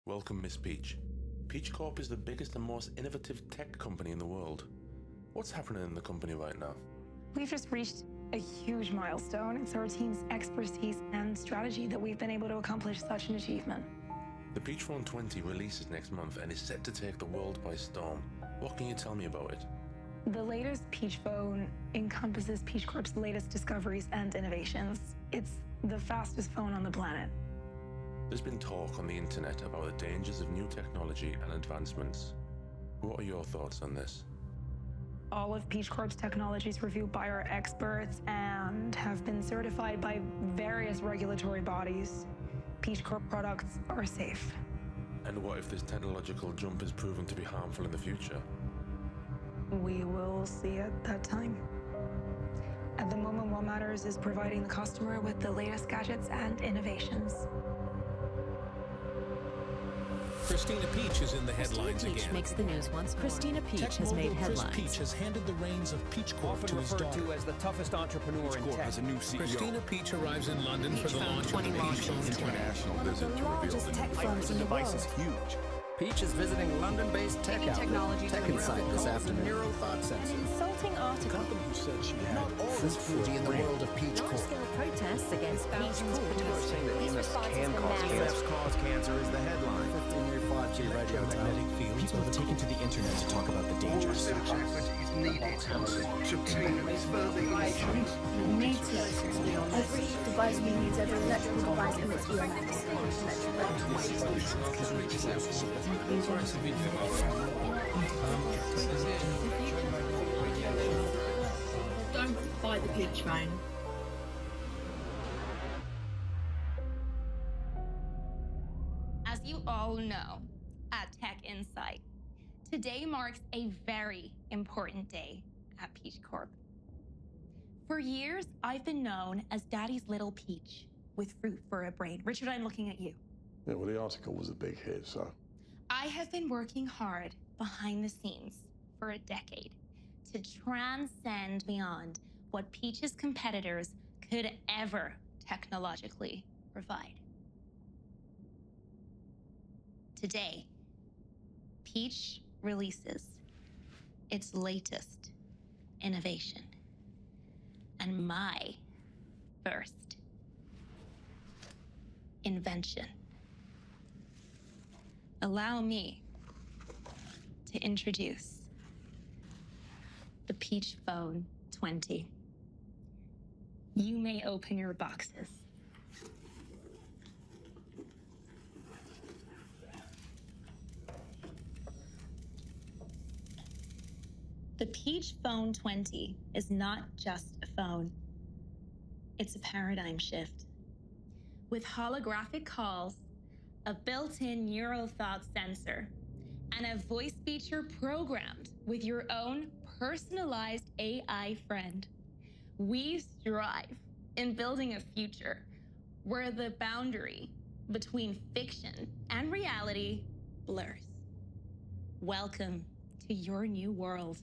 Welcome, Miss Peach. Peach Corp is the biggest and most innovative tech company in the world. What's happening in the company right now? We've just reached a huge milestone. It's our team's expertise and strategy that we've been able to accomplish such an achievement. The Peach Phone 20 releases next month and is set to take the world by storm. What can you tell me about it? The latest Peach Phone encompasses Peach Corp's latest discoveries and innovations. It's the fastest phone on the planet. There's been talk on the internet about the dangers of new technology and advancements. What are your thoughts on this? All of Peach Corp's technologies reviewed by our experts and have been certified by various regulatory bodies. Peach Corp products are safe. And what if this technological jump is proven to be harmful in the future? We will see at that time. At the moment, what matters is providing the customer with the latest gadgets and innovations. Christina Peach is in the headlines Christina Peach again. makes the news once more. Christina Peach has made headlines. Chris Peach has handed the reins of Peach Corp Often to his referred daughter. to as the toughest entrepreneur Peach in Corp tech. has a new CEO. Christina Peach arrives in London for the launch of the Peach Phone 20. International One of the visit to reveal largest the tech new firms in the device world. is huge. Peach is visiting London-based tech outlet Tech Insight this afternoon. Neuro thought An sensor. insulting article. Company who said she had Fruitful in the world of Peach Corp. Large-scale protests against Peach Corp. People are saying that These EMS responses can have cause been cancer. massive. Cause cancer is the headline. 15-year 5G radio Electromagnetic fields People are have the taken to the internet to talk about the dangers. Research effort is needed to obtain further instruments. Every device we use, every electrical device emits EMFs. Don't buy the Peach Phone. As you all know, at Tech Insight, today marks a very important day at Peach Corp. For years, I've been known as Daddy's Little Peach with fruit for a brain. Richard, I'm looking at you. Yeah, well, the article was a big hit, so. I have been working hard behind the scenes for a decade to transcend beyond what Peach's competitors could ever technologically provide. Today, Peach releases its latest innovation and my first invention. Allow me to introduce the Peach Phone 20. You may open your boxes. The Peach Phone 20 is not just a phone. It's a paradigm shift. With holographic calls, a built-in neural thought sensor, and a voice feature programmed with your own personalized AI friend, we strive in building a future where the boundary between fiction and reality blurs. Welcome to your new world.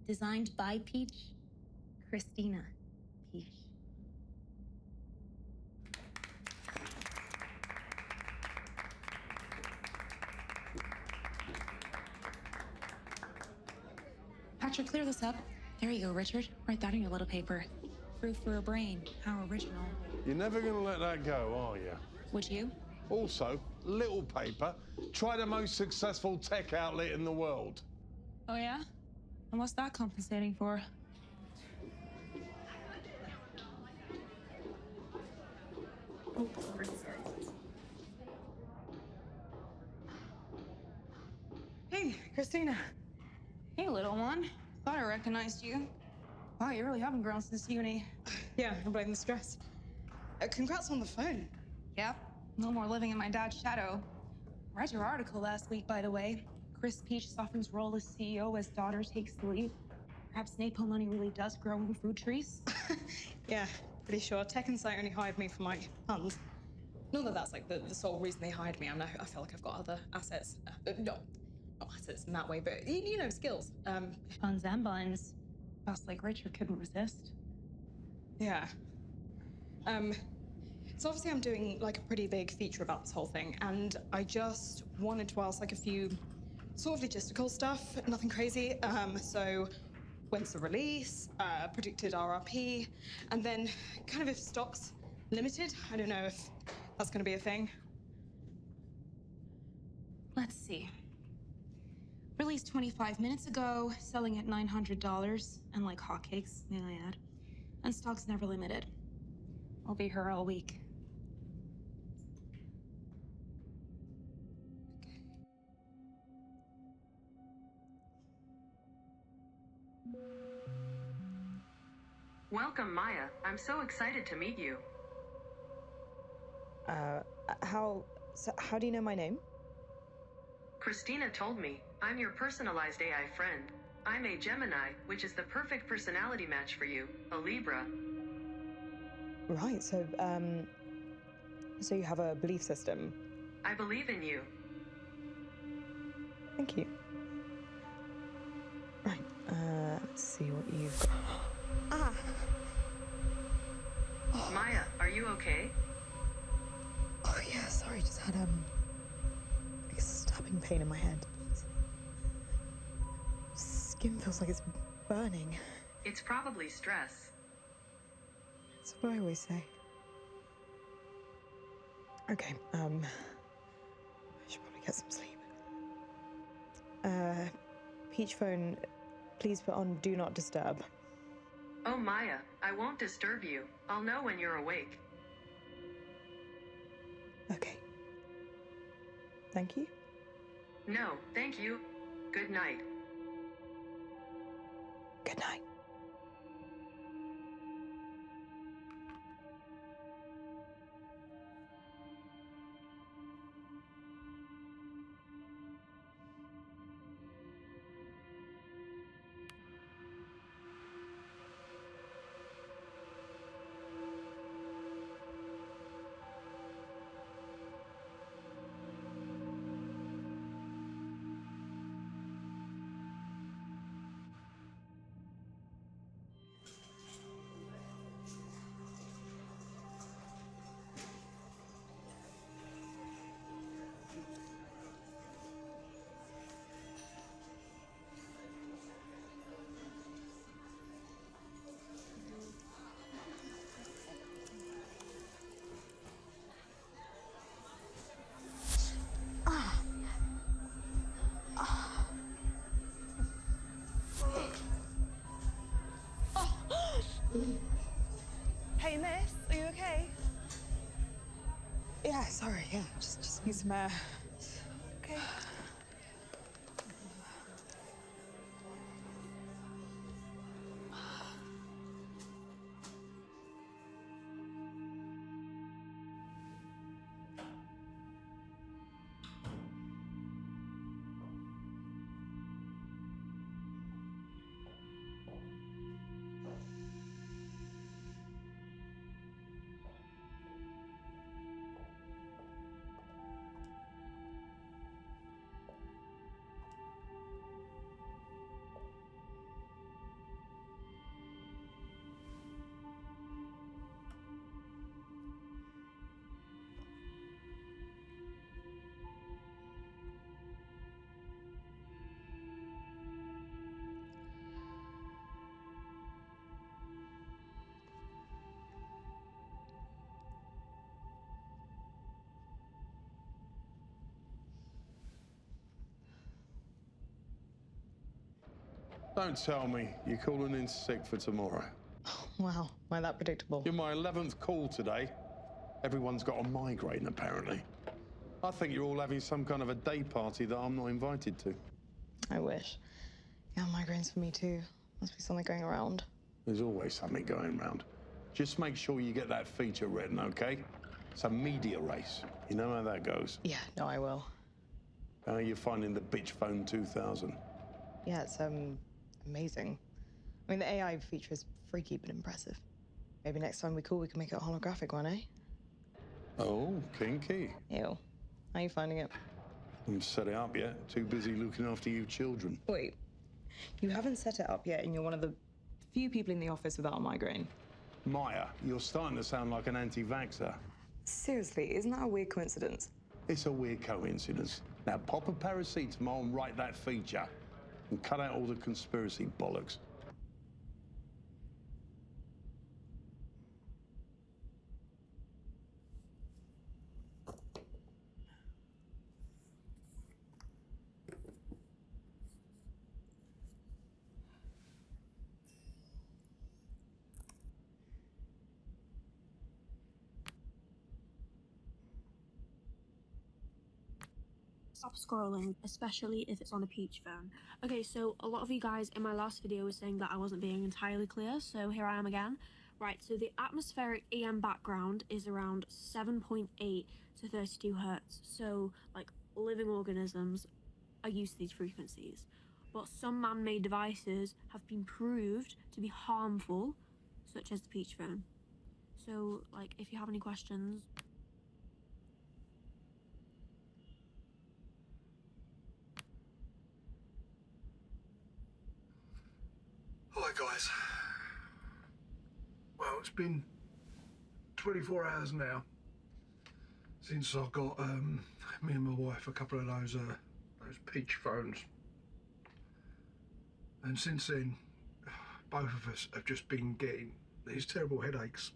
Designed by Peach, Christina Peach. Patrick, clear this up. There you go, Richard. Write that in your little paper. Fruit for a brain. How original. You're never gonna let that go, are you? Would you? Also, little paper, try the most successful tech outlet in the world. Oh, yeah? And what's that compensating for? Oh, sorry. Hey, Christina. Hey, little one. Thought I recognized you. Wow, you really haven't grown since uni. Yeah, I blame the stress. Congrats on the phone. Yep. No more living in my dad's shadow. Read your article last week, by the way. Chris Peach softens role as CEO as daughter takes the lead. Perhaps napalm money really does grow in fruit trees. Yeah, pretty sure. Tech Insight only hired me for my puns. Not that that's like the sole reason they hired me. I feel like I've got other assets. No, not assets in that way, but you know, skills. Puns and buns. Boss like Richard couldn't resist. Yeah. So obviously I'm doing like a pretty big feature about this whole thing, and I just wanted to ask like a few sort of logistical stuff, nothing crazy. So when's the release, predicted RRP, and then kind of if stock's limited. I don't know if that's gonna be a thing. Let's see. Released 25 minutes ago, selling at $900, and like hotcakes, may I add. And stock's never limited. I'll be here all week. Welcome, Maya. I'm so excited to meet you. How do you know my name? Christina told me. I'm your personalized AI friend. I'm a Gemini, which is the perfect personality match for you, a Libra. Right, so you have a belief system. I believe in you. Thank you. Right, let's see what you've got. Ah! Oh. Maya, are you okay? Oh yeah, sorry, just had like a stabbing pain in my head. Skin feels like it's burning. It's probably stress. That's what I always say. Okay, I should probably get some sleep. Peach phone, please put on Do Not Disturb. Oh, Maya, I won't disturb you. I'll know when you're awake. Okay. Thank you? No, thank you. Good night. Good night. Hey, miss, are you okay? Yeah, sorry, yeah, just need some air. Okay. Don't tell me you're calling in sick for tomorrow. Oh, wow, why that predictable? You're my 11th call today. Everyone's got a migraine, apparently. I think you're all having some kind of a day party that I'm not invited to. I wish. Yeah, migraines for me too. Must be something going around. There's always something going around. Just make sure you get that feature written, okay? It's a media race. You know how that goes? Yeah, no, I will. How are you finding the bitch phone 2000? Yeah, it's amazing. I mean, the AI feature is freaky but impressive. Maybe next time we call, we can make it a holographic one, eh? Oh, kinky. Ew. How are you finding it? I haven't set it up yet. Too busy looking after you children. Wait, you haven't set it up yet and you're one of the few people in the office without a migraine. Maya, you're starting to sound like an anti-vaxxer. Seriously, isn't that a weird coincidence? It's a weird coincidence. Now pop a paracetamol and write that feature and cut out all the conspiracy bollocks. Stop scrolling, especially if it's on a Peach phone. Okay, so a lot of you guys in my last video were saying that I wasn't being entirely clear, so here I am again. Right, so the atmospheric EM background is around 7.8 to 32 hertz. So, like, living organisms are used to these frequencies. But some man-made devices have been proved to be harmful, such as the Peach phone. So, like, if you have any questions... Hi guys. Well, it's been 24 hours now since I got me and my wife a couple of those Peach phones, and since then both of us have just been getting these terrible headaches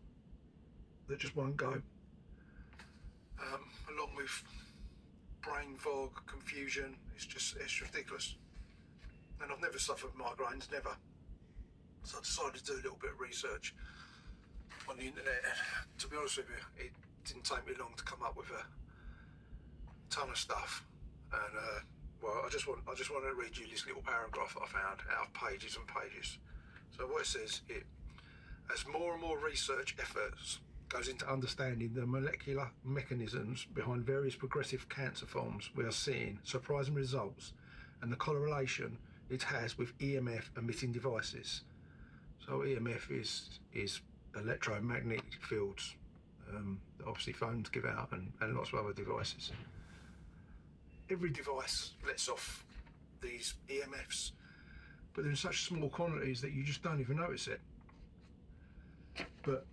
that just won't go, along with brain fog, confusion. It's ridiculous, and I've never suffered migraines, never. So I decided to do a little bit of research on the internet, and to be honest with you, it didn't take me long to come up with a ton of stuff. And well, I just want to read you this little paragraph that I found out of pages and pages. So what it says, as more and more research efforts goes into understanding the molecular mechanisms behind various progressive cancer forms, we are seeing surprising results and the correlation it has with EMF emitting devices. So EMF is electromagnetic fields that obviously phones give out, and lots of other devices. Every device lets off these EMFs, but they're in such small quantities that you just don't even notice it. But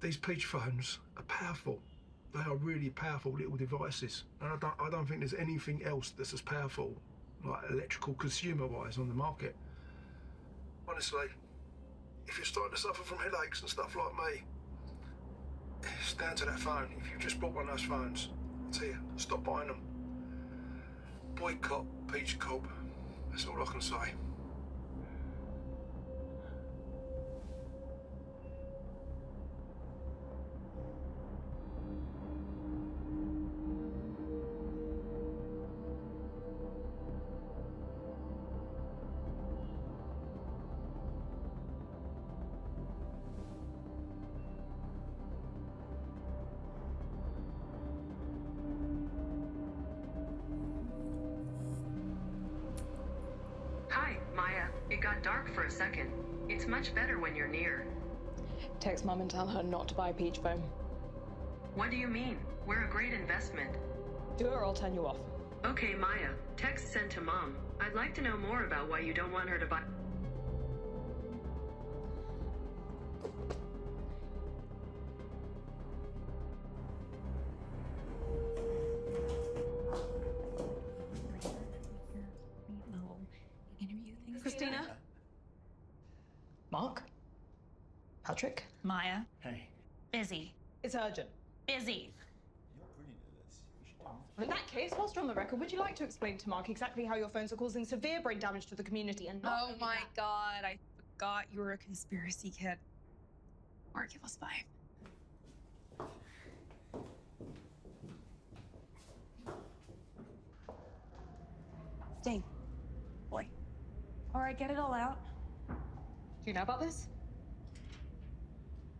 these Peach phones are powerful. They are really powerful little devices, and I don't think there's anything else that's as powerful, like electrical consumer-wise, on the market. Honestly, if you're starting to suffer from headaches and stuff like me, it's down to that phone. If you've just bought one of those phones, I tell you, stop buying them. Boycott Peach Corp. That's all I can say. It got dark for a second. It's much better when you're near. Text Mum and tell her not to buy a Peach phone. What do you mean? We're a great investment. Do it or I'll turn you off. Okay, Maya. Text sent to Mom. I'd like to know more about why you don't want her to buy... Christina? Mark? Patrick? Maya? Hey. Busy. It's urgent. Busy. You're brilliant at this. You should do In that case, whilst you're on the record, would you like to explain to Mark exactly how your phones are causing severe brain damage to the community and not... Oh my god, I forgot you were a conspiracy kid. Mark, give us 5. Stay. Boy. All right, get it all out. Do you know about this?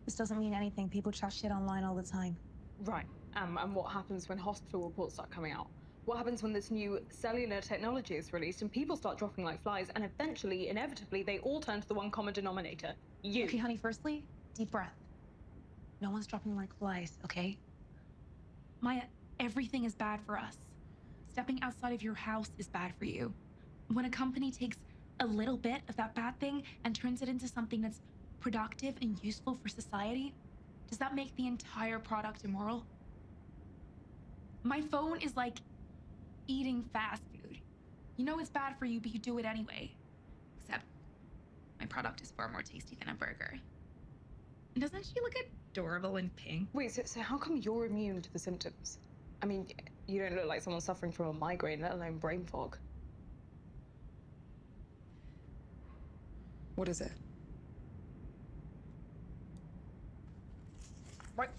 This doesn't mean anything. People chat shit online all the time. Right. And what happens when hospital reports start coming out? What happens when this new cellular technology is released and people start dropping like flies and eventually, inevitably, they all turn to the one common denominator? You. Okay, honey, firstly, deep breath. No one's dropping like flies, okay? Maya, everything is bad for us. Stepping outside of your house is bad for you. When a company takes a little bit of that bad thing and turns it into something that's productive and useful for society, does that make the entire product immoral? My phone is like eating fast food. You know it's bad for you, but you do it anyway. Except my product is far more tasty than a burger. And doesn't she look adorable in pink? Wait, so how come you're immune to the symptoms? I mean, you don't look like someone suffering from a migraine, let alone brain fog. What is it? Right.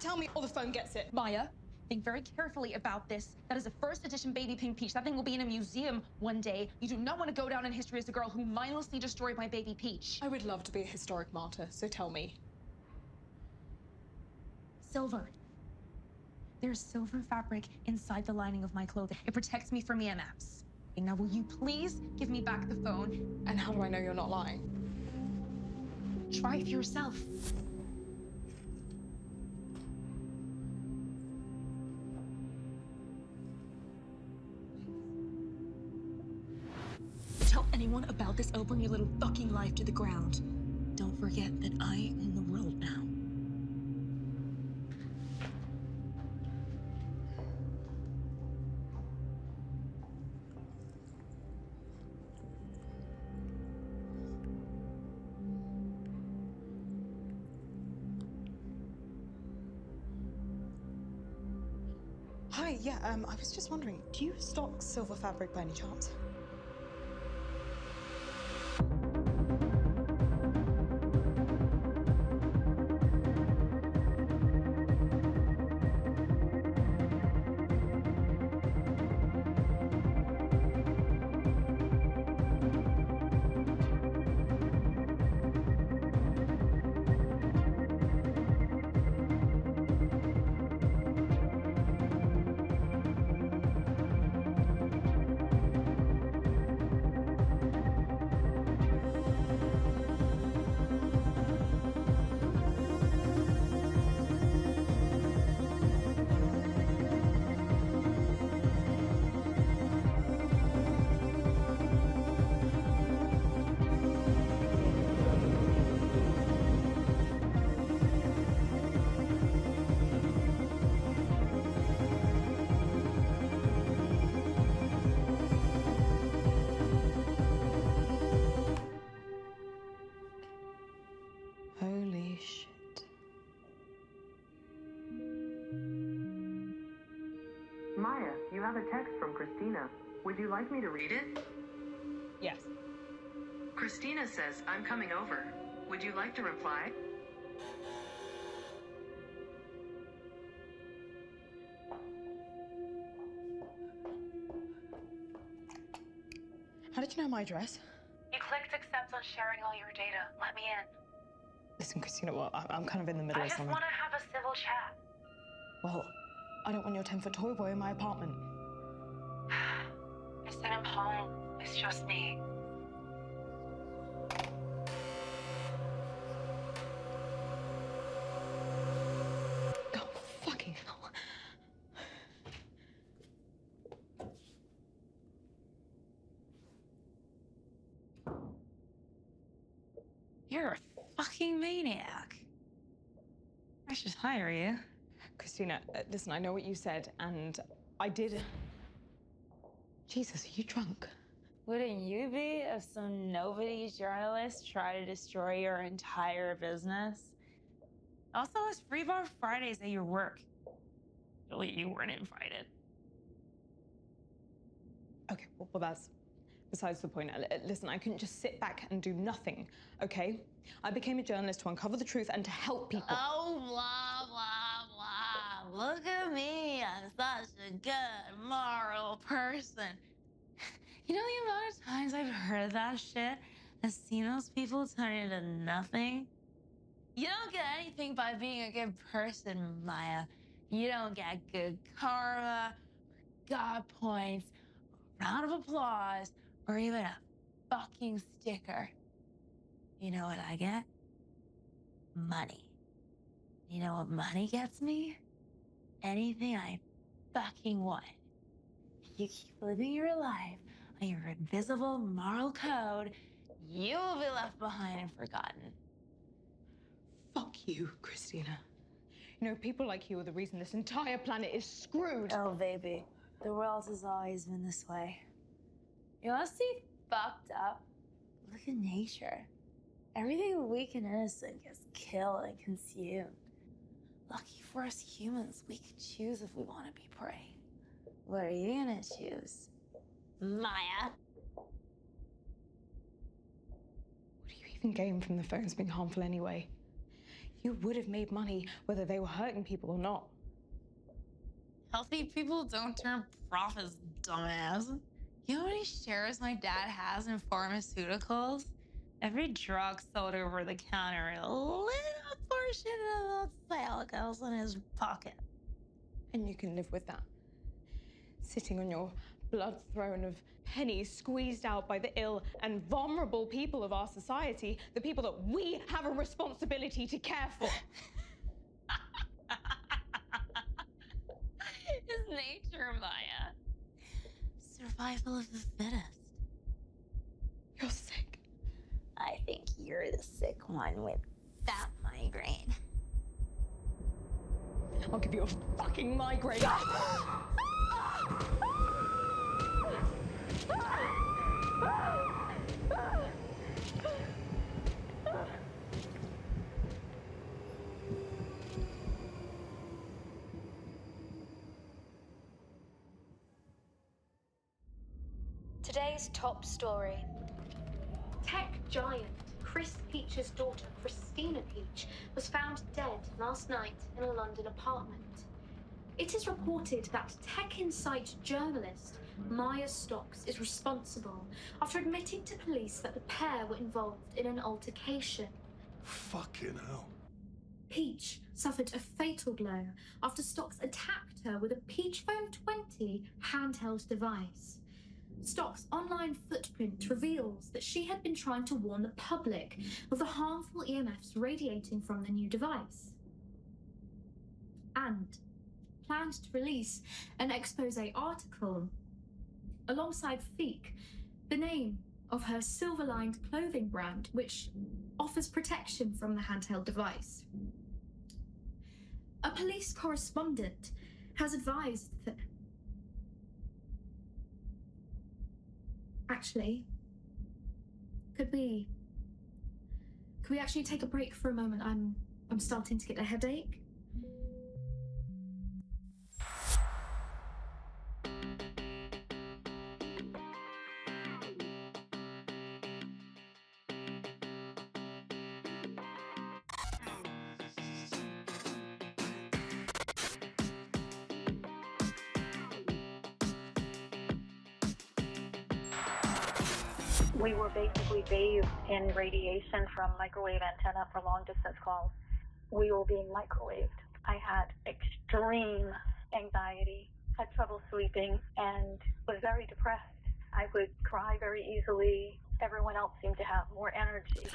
Tell me or the phone gets it. Maya, think very carefully about this. That is a first edition baby pink peach. That thing will be in a museum one day. You do not want to go down in history as the girl who mindlessly destroyed my baby peach. I would love to be a historic martyr, so tell me. Silver. There's silver fabric inside the lining of my clothing. It protects me from EMFs. Now, will you please give me back the phone? And how do I know you're not lying? Try it for yourself. Tell anyone about this, I'll bring your little fucking life to the ground. Don't forget that I own the world now. Hi, yeah, I was just wondering, do you stock silver fabric by any chance? Holy shit. Maya, you have a text from Christina. Would you like me to read it? Yes. Christina says, I'm coming over. Would you like to reply? How did you know my address? You clicked accept on sharing all your data. Let me in. Listen, Christina, well, I'm kind of in the middle of something. I just want to have a civil chat. Well, I don't want your 10-foot toy boy in my apartment. I said I'm home. It's just me. Oh, fucking hell. You're a fucking maniac. I should hire you. Christina, listen, I know what you said, and I did... Jesus, are you drunk? Wouldn't you be if some nobody journalist tried to destroy your entire business? Also, it's free bar Fridays at your work. Really, you weren't invited. Okay, well, that's besides the point. Listen, I couldn't just sit back and do nothing, okay? I became a journalist to uncover the truth and to help people. Oh, blah, blah, blah. Look at me. I'm such a good, moral person. You know the amount of times I've heard that shit and seen those people turn into nothing? You don't get anything by being a good person, Maya. You don't get good karma, God points, a round of applause, or even a fucking sticker. You know what I get? Money. You know what money gets me? Anything I fucking want. If you keep living your life on your invisible moral code, you will be left behind and forgotten. Fuck you, Christina. You know, people like you are the reason this entire planet is screwed. Oh, baby. The world has always been this way. You want to see fucked up? Look at nature. Everything weak and innocent gets killed and consumed. Lucky for us humans, we can choose if we want to be prey. What are you gonna choose, Maya? What do you even gain from the phones being harmful anyway? You would have made money whether they were hurting people or not. Healthy people don't turn profits, dumbass. You know how many shares my dad has in pharmaceuticals? Every drug sold over the counter, a little portion of that sale goes in his pocket. And you can live with that. Sitting on your blood throne of pennies squeezed out by the ill and vulnerable people of our society, the people that we have a responsibility to care for. It's nature, Maya. Survival of the fittest. You're sick. I think you're the sick one with that migraine. I'll give you a fucking migraine. Today's top story. Tech giant Chris Peach's daughter, Christina Peach, was found dead last night in a London apartment. It is reported that Tech Insight journalist Maya Stocks is responsible after admitting to police that the pair were involved in an altercation. Fucking hell. Peach suffered a fatal blow after Stocks attacked her with a Peach Phone 20 handheld device. Stocks' online footprint reveals that she had been trying to warn the public of the harmful EMFs radiating from the new device, and planned to release an expose article alongside Fique, the name of her silver-lined clothing brand, which offers protection from the handheld device. A police correspondent has advised that... Actually, could we actually take a break for a moment? I'm starting to get a headache. We were basically bathed in radiation from microwave antenna for long-distance calls. We were being microwaved. I had extreme anxiety, had trouble sleeping, and was very depressed. I would cry very easily. Everyone else seemed to have more energy.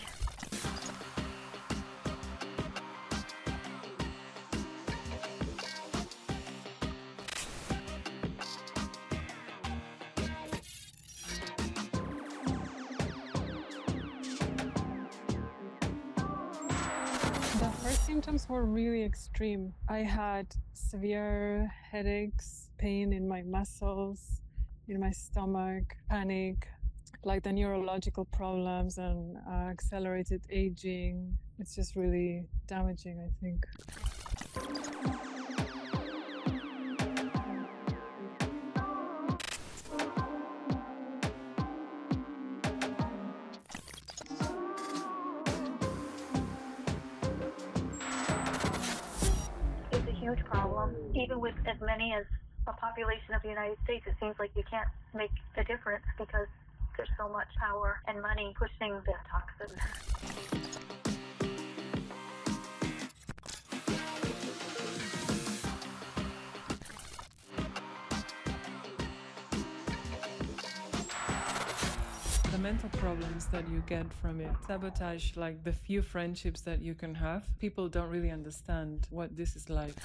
Symptoms were really extreme. I had severe headaches, pain in my muscles, in my stomach, panic, like the neurological problems and accelerated aging. It's just really damaging, I think. Huge problem. Even with as many as a population of the United States, it seems like you can't make a difference because there's so much power and money pushing the toxins. The mental problems that you get from it sabotage like the few friendships that you can have. People don't really understand what this is like.